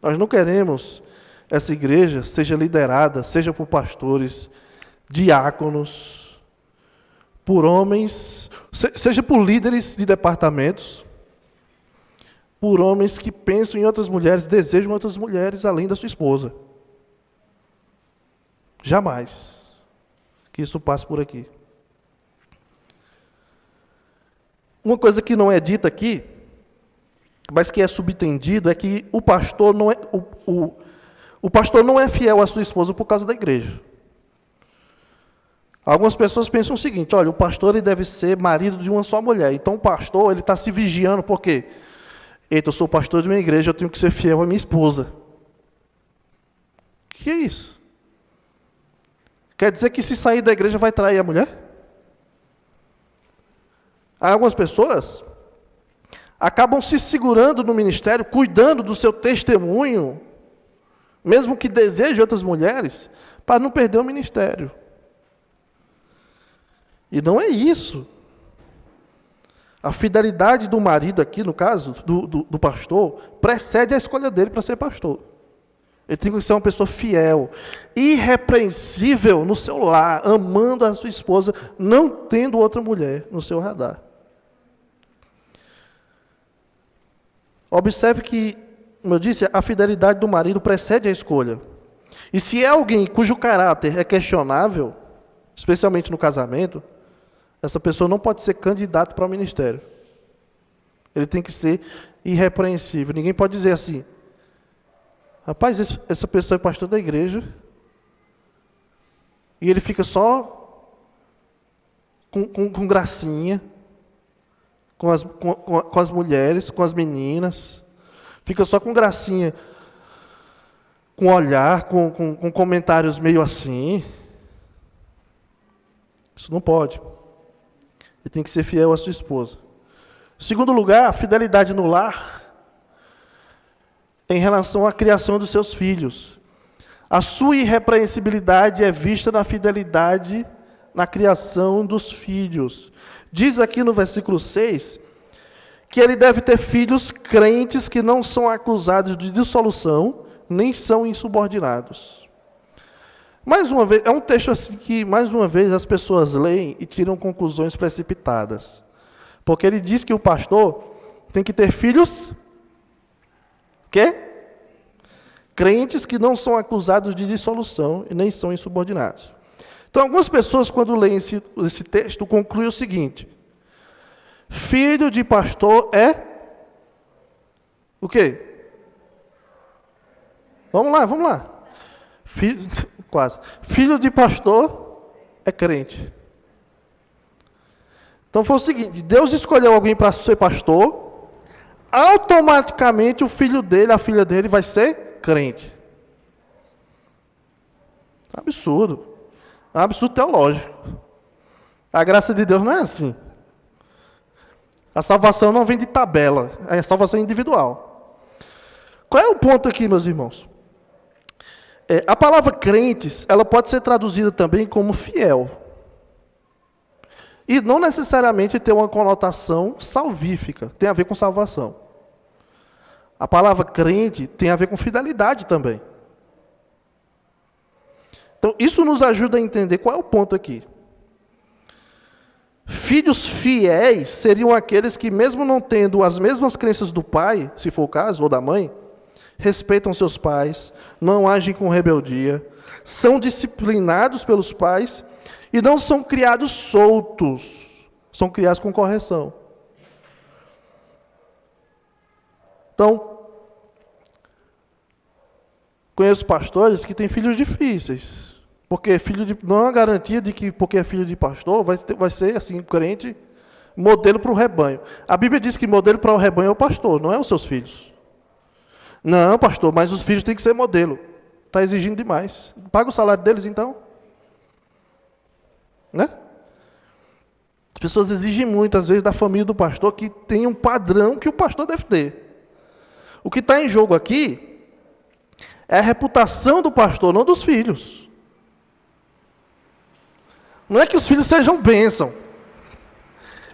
Nós não queremos essa igreja seja liderada, seja por pastores, diáconos, por homens, seja por líderes de departamentos, por homens que pensam em outras mulheres, desejam outras mulheres além da sua esposa. Jamais que isso passe por aqui. Uma coisa que não é dita aqui, mas que é subtendido, é que o pastor não é... O pastor não é fiel à sua esposa por causa da igreja. Algumas pessoas pensam o seguinte, olha, o pastor ele deve ser marido de uma só mulher. Então o pastor ele está se vigiando, por quê? Eita, eu sou pastor de uma igreja, eu tenho que ser fiel à minha esposa. O que é isso? Quer dizer que se sair da igreja vai trair a mulher? Algumas pessoas acabam se segurando no ministério, cuidando do seu testemunho, mesmo que deseje outras mulheres, para não perder o ministério. E não é isso. A fidelidade do marido aqui, no caso, do pastor, precede a escolha dele para ser pastor. Ele tem que ser uma pessoa fiel, irrepreensível no seu lar, amando a sua esposa, não tendo outra mulher no seu radar. Observe que, como eu disse, a fidelidade do marido precede a escolha. E se é alguém cujo caráter é questionável, especialmente no casamento, essa pessoa não pode ser candidato para o ministério. Ele tem que ser irrepreensível. Ninguém pode dizer assim, rapaz, essa pessoa é pastor da igreja e ele fica só com gracinha, com as mulheres, com as meninas, fica só com gracinha, com olhar, com comentários meio assim. Isso não pode. Ele tem que ser fiel à sua esposa. Segundo lugar, a fidelidade no lar em relação à criação dos seus filhos. A sua irrepreensibilidade é vista na fidelidade na criação dos filhos. Diz aqui no versículo 6 que ele deve ter filhos crentes que não são acusados de dissolução, nem são insubordinados. Mais uma vez, é um texto assim que, mais uma vez, as pessoas leem e tiram conclusões precipitadas. Porque ele diz que o pastor tem que ter filhos crentes que não são acusados de dissolução e nem são insubordinados. Então, algumas pessoas, quando leem esse texto, concluem o seguinte: filho de pastor é o quê? Vamos lá. Filho de pastor é crente. Então foi o seguinte: Deus escolheu alguém para ser pastor, automaticamente o filho dele, a filha dele vai ser crente. Absurdo. É um absurdo teológico. A graça de Deus não é assim. A salvação não vem de tabela, é salvação individual. Qual é o ponto aqui, meus irmãos? A palavra crentes, ela pode ser traduzida também como fiel. E não necessariamente ter uma conotação salvífica, tem a ver com salvação. A palavra crente tem a ver com fidelidade também. Então, isso nos ajuda a entender qual é o ponto aqui. Filhos fiéis seriam aqueles que, mesmo não tendo as mesmas crenças do pai, se for o caso, ou da mãe, respeitam seus pais, não agem com rebeldia, são disciplinados pelos pais e não são criados soltos, são criados com correção. Então, conheço pastores que têm filhos difíceis, porque não é uma garantia de que, porque é filho de pastor, vai ser assim, crente, modelo para o rebanho. A Bíblia diz que modelo para o rebanho é o pastor, não é os seus filhos. Não, pastor, mas os filhos têm que ser modelo. Está exigindo demais. Paga o salário deles, então. Né? As pessoas exigem muito, às vezes, da família do pastor que tem um padrão que o pastor deve ter. O que está em jogo aqui é a reputação do pastor, não dos filhos. Não é que os filhos sejam bênção.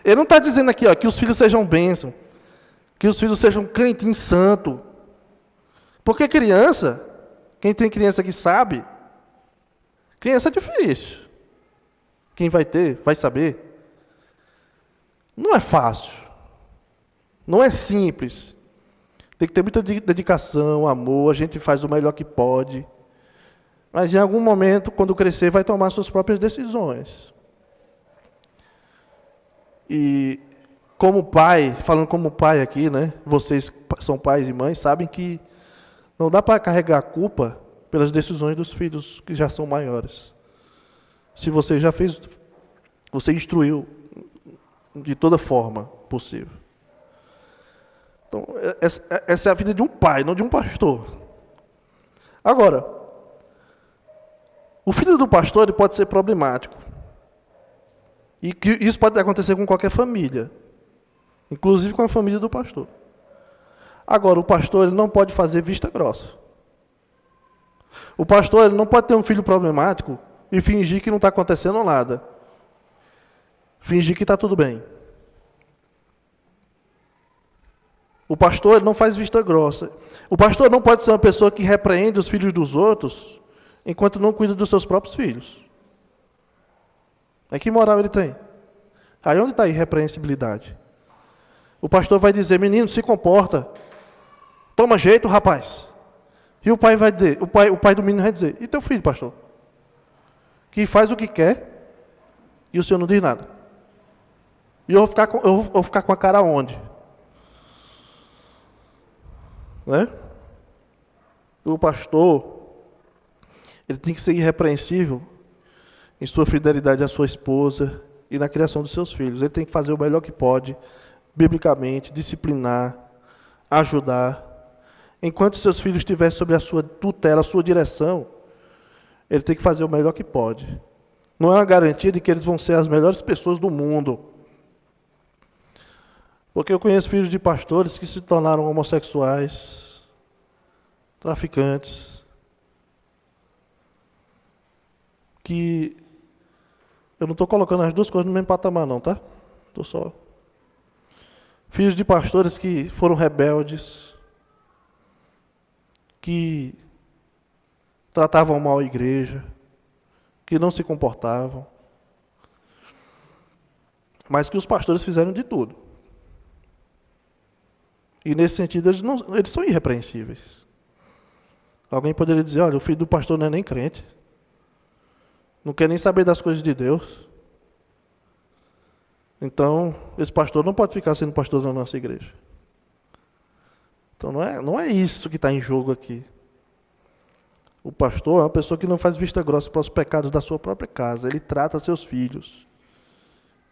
Ele não está dizendo aqui que os filhos sejam bênção, que os filhos sejam crentes santo. Porque criança, quem tem criança que sabe, criança é difícil. Quem vai ter, vai saber. Não é fácil. Não é simples. Tem que ter muita dedicação, amor, a gente faz o melhor que pode. Mas em algum momento, quando crescer, vai tomar suas próprias decisões. E como pai, falando como pai aqui, né? Vocês são pais e mães, sabem que não dá para carregar a culpa pelas decisões dos filhos que já são maiores. Se você já fez, você instruiu de toda forma possível. Então, essa é a vida de um pai, não de um pastor. Agora, o filho do pastor ele pode ser problemático. E isso pode acontecer com qualquer família, inclusive com a família do pastor. Agora, o pastor ele não pode fazer vista grossa. O pastor ele não pode ter um filho problemático e fingir que não está acontecendo nada. Fingir que está tudo bem. O pastor ele não faz vista grossa. O pastor não pode ser uma pessoa que repreende os filhos dos outros enquanto não cuida dos seus próprios filhos. É que moral ele tem? Aí onde está a irrepreensibilidade? O pastor vai dizer, menino, se comporta. Toma jeito, rapaz. E o pai vai dizer, o pai do menino vai dizer, e teu filho, pastor? Que faz o que quer e o senhor não diz nada. E eu vou ficar com a cara onde? Né? O pastor, ele tem que ser irrepreensível em sua fidelidade à sua esposa e na criação dos seus filhos. Ele tem que fazer o melhor que pode, biblicamente, disciplinar, ajudar. Enquanto seus filhos estiverem sob a sua tutela, a sua direção, ele tem que fazer o melhor que pode. Não é uma garantia de que eles vão ser as melhores pessoas do mundo. Porque eu conheço filhos de pastores que se tornaram homossexuais, traficantes, que eu não estou colocando as duas coisas no mesmo patamar não, tá? Estou só... Filhos de pastores que foram rebeldes, que tratavam mal a igreja, que não se comportavam, mas que os pastores fizeram de tudo. E nesse sentido eles são irrepreensíveis. Alguém poderia dizer, olha, o filho do pastor não é nem crente, não quer nem saber das coisas de Deus. Então, esse pastor não pode ficar sendo pastor da nossa igreja. Então, não é isso que está em jogo aqui. O pastor é uma pessoa que não faz vista grossa para os pecados da sua própria casa. Ele trata seus filhos.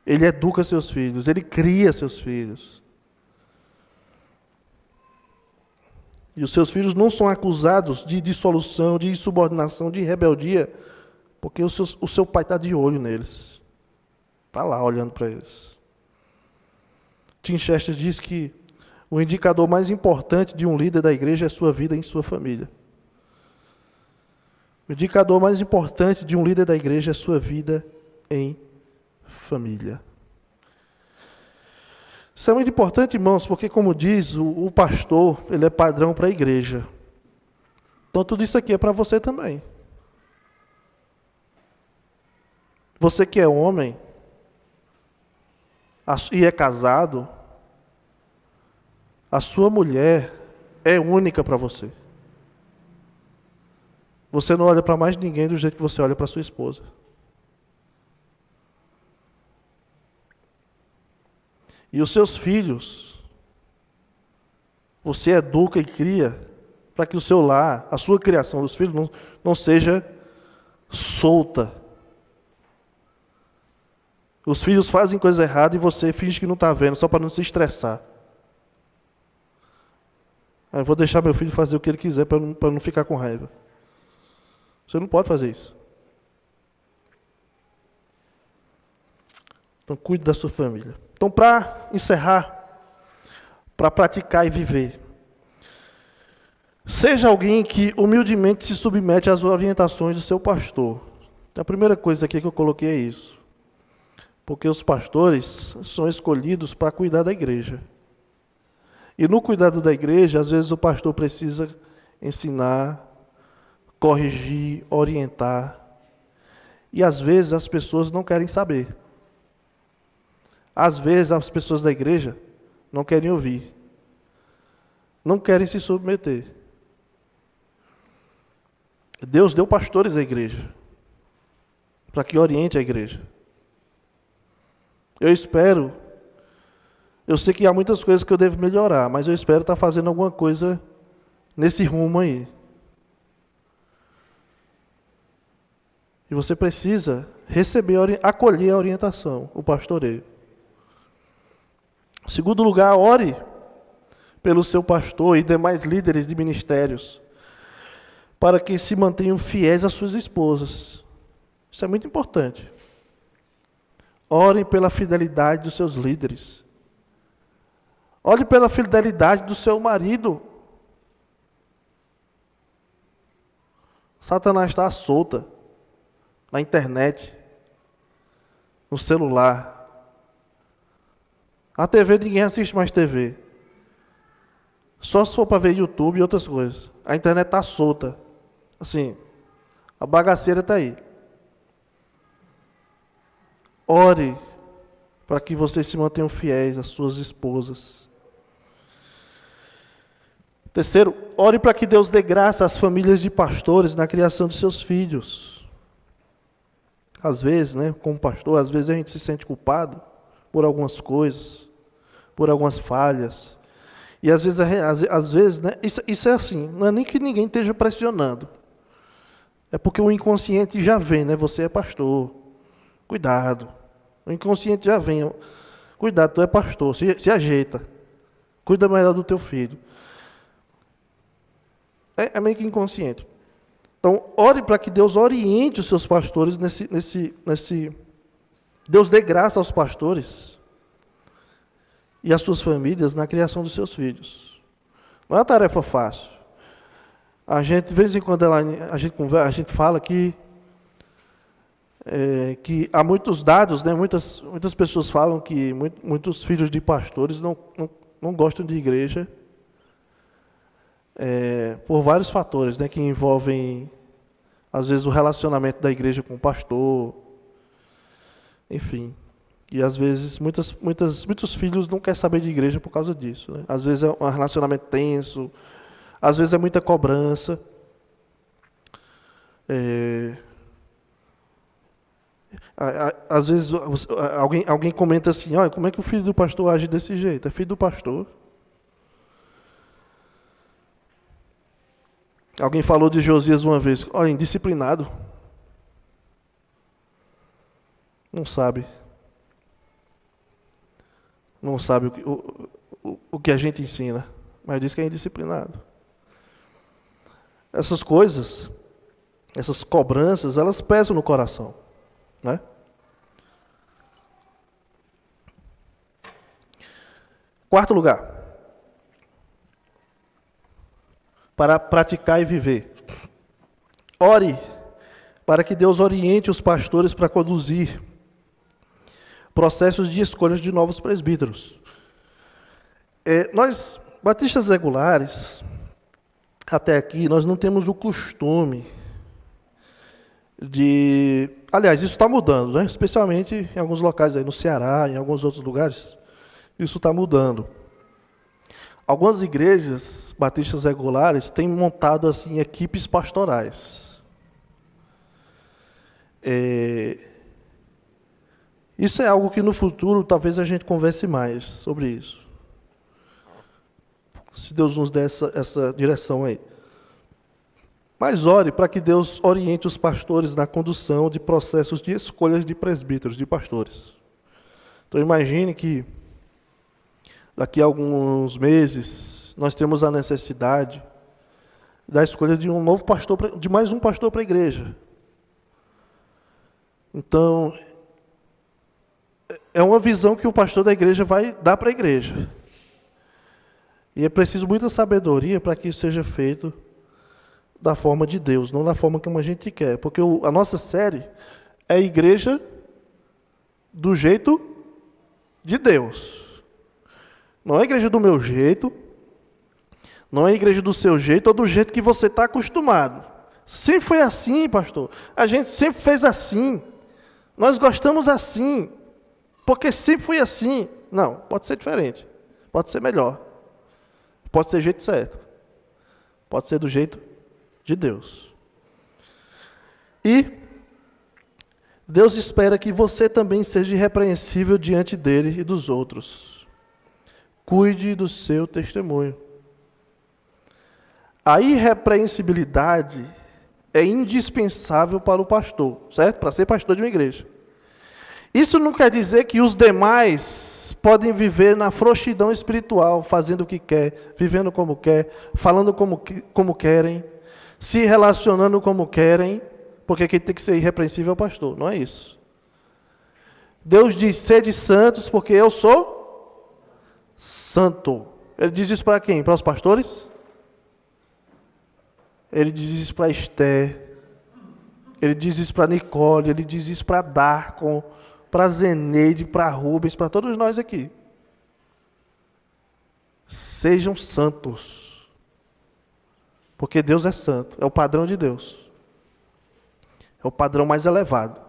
Ele educa seus filhos. Ele cria seus filhos. E os seus filhos não são acusados de dissolução, de insubordinação, de rebeldia, porque o seu pai está de olho neles. Está lá olhando para eles. Tim Chester diz que o indicador mais importante de um líder da igreja é sua vida em sua família. O indicador mais importante de um líder da igreja é sua vida em família. Isso é muito importante, irmãos, porque, como diz o pastor, ele é padrão para a igreja. Então, tudo isso aqui é para você também. Você que é homem e é casado, a sua mulher é única para você. Você não olha para mais ninguém do jeito que você olha para sua esposa. E os seus filhos, você educa e cria para que o seu lar, a sua criação dos filhos não seja solta. Os filhos fazem coisa errada e você finge que não está vendo, só para não se estressar. Eu vou deixar meu filho fazer o que ele quiser para não ficar com raiva. Você não pode fazer isso. Então, cuide da sua família. Então, para encerrar, para praticar e viver, seja alguém que humildemente se submete às orientações do seu pastor. A primeira coisa aqui que eu coloquei é isso. Porque os pastores são escolhidos para cuidar da igreja. E no cuidado da igreja, às vezes o pastor precisa ensinar, corrigir, orientar. E às vezes as pessoas não querem saber. Às vezes as pessoas da igreja não querem ouvir. Não querem se submeter. Deus deu pastores à igreja, para que oriente a igreja. Eu sei que há muitas coisas que eu devo melhorar, mas eu espero estar fazendo alguma coisa nesse rumo aí. E você precisa acolher a orientação, o pastoreio. Em segundo lugar, ore pelo seu pastor e demais líderes de ministérios, para que se mantenham fiéis às suas esposas. Isso é muito importante. Orem pela fidelidade dos seus líderes. Ore pela fidelidade do seu marido. Satanás está solta na internet, no celular. A TV, ninguém assiste mais TV. Só se for para ver YouTube e outras coisas. A internet está solta. Assim, a bagaceira está aí. Ore para que vocês se mantenham fiéis às suas esposas. Terceiro, ore para que Deus dê graça às famílias de pastores na criação de seus filhos. Às vezes, né, como pastor, às vezes a gente se sente culpado por algumas coisas, por algumas falhas. E às vezes, né, isso é assim, não é nem que ninguém esteja pressionando. É porque o inconsciente já vem, né? Você é pastor. Cuidado. O inconsciente já vem. Cuidado, tu é pastor, se ajeita. Cuida melhor do teu filho. É meio que inconsciente. Então, ore para que Deus oriente os seus pastores Deus dê graça aos pastores e às suas famílias na criação dos seus filhos. Não é uma tarefa fácil. De vez em quando a gente fala que há muitos dados, né? Muitas pessoas falam que muitos filhos de pastores não gostam de igreja por vários fatores, né? Que envolvem, às vezes, o relacionamento da igreja com o pastor, enfim. E às vezes muitos filhos não querem saber de igreja por causa disso, né? Às vezes é um relacionamento tenso, às vezes é muita cobrança. Às vezes alguém comenta assim, olha, como é que o filho do pastor age desse jeito? É filho do pastor. Alguém falou de Josias uma vez, olha, indisciplinado. Não sabe. Não sabe o que a gente ensina, mas diz que é indisciplinado. Essas coisas, essas cobranças, elas pesam no coração, né? Quarto lugar, para praticar e viver. Ore para que Deus oriente os pastores para conduzir processos de escolha de novos presbíteros. Nós, batistas regulares, até aqui, nós não temos o costume de... Aliás, isso está mudando, né? Especialmente em alguns locais aí no Ceará, em alguns outros lugares, isso está mudando. Algumas igrejas batistas regulares têm montado assim equipes pastorais. Isso é algo que no futuro talvez a gente converse mais sobre isso. Se Deus nos der essa direção aí. Mas ore para que Deus oriente os pastores na condução de processos de escolhas de presbíteros, de pastores. Então imagine que daqui a alguns meses nós temos a necessidade da escolha de um novo pastor, de mais um pastor para a igreja. Então, é uma visão que o pastor da igreja vai dar para a igreja. E é preciso muita sabedoria para que isso seja feito da forma de Deus, não da forma como a gente quer. Porque a nossa série é a igreja do jeito de Deus. Não é a igreja do meu jeito, não é a igreja do seu jeito ou do jeito que você está acostumado. Sempre foi assim, pastor. A gente sempre fez assim. Nós gostamos assim. Porque sempre foi assim. Não, pode ser diferente. Pode ser melhor. Pode ser do jeito certo. Pode ser do jeito de Deus. E Deus espera que você também seja irrepreensível diante dele e dos outros. Cuide do seu testemunho. A irrepreensibilidade é indispensável para o pastor, certo? Para ser pastor de uma igreja. Isso não quer dizer que os demais podem viver na frouxidão espiritual, fazendo o que quer, vivendo como quer, falando como querem, se relacionando como querem, porque quem tem que ser irrepreensível é o pastor, não é isso. Deus diz, sede santos, porque eu sou santo. Ele diz isso para quem? Para os pastores? Ele diz isso para Esther, ele diz isso para Nicole, ele diz isso para Darcon, para Zeneide, para Rubens, para todos nós aqui. Sejam santos. Porque Deus é santo, é o padrão de Deus. É o padrão mais elevado.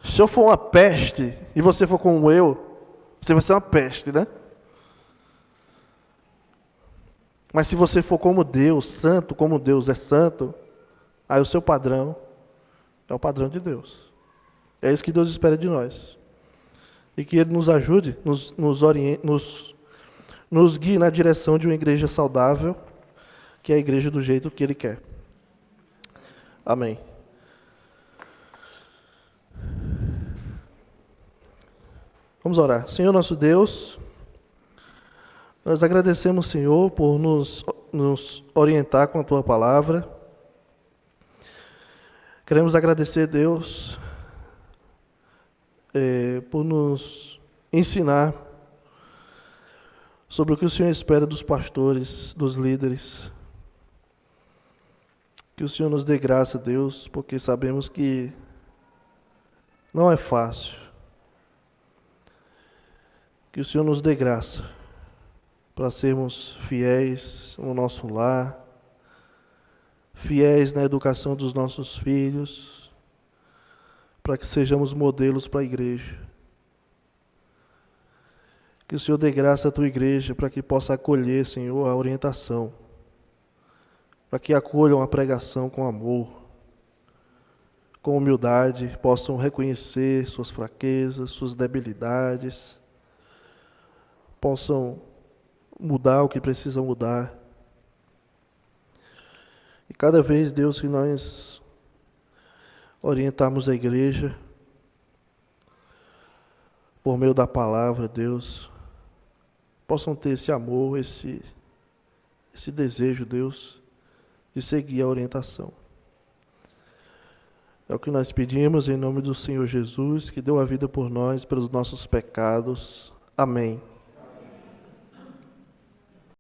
Se eu for uma peste, e você for como eu, você vai ser uma peste, né? Mas se você for como Deus, santo como Deus é santo, aí o seu padrão é o padrão de Deus. É isso que Deus espera de nós. E que Ele nos ajude, nos oriente, nos guie na direção de uma igreja saudável, que é a igreja do jeito que Ele quer. Amém. Vamos orar. Senhor nosso Deus, nós agradecemos, Senhor, por nos orientar com a Tua palavra. Queremos agradecer, Deus, por nos ensinar sobre o que o Senhor espera dos pastores, dos líderes. Que o Senhor nos dê graça, Deus, porque sabemos que não é fácil. Que o Senhor nos dê graça para sermos fiéis no nosso lar, fiéis na educação dos nossos filhos, para que sejamos modelos para a igreja. Que o Senhor dê graça à tua igreja para que possa acolher, Senhor, a orientação, para que acolham a pregação com amor, com humildade, possam reconhecer suas fraquezas, suas debilidades, possam mudar o que precisam mudar. E cada vez, Deus, que nós orientarmos a igreja por meio da palavra, Deus, possam ter esse amor, esse desejo, Deus, de seguir a orientação. É o que nós pedimos em nome do Senhor Jesus, que deu a vida por nós, pelos nossos pecados. Amém.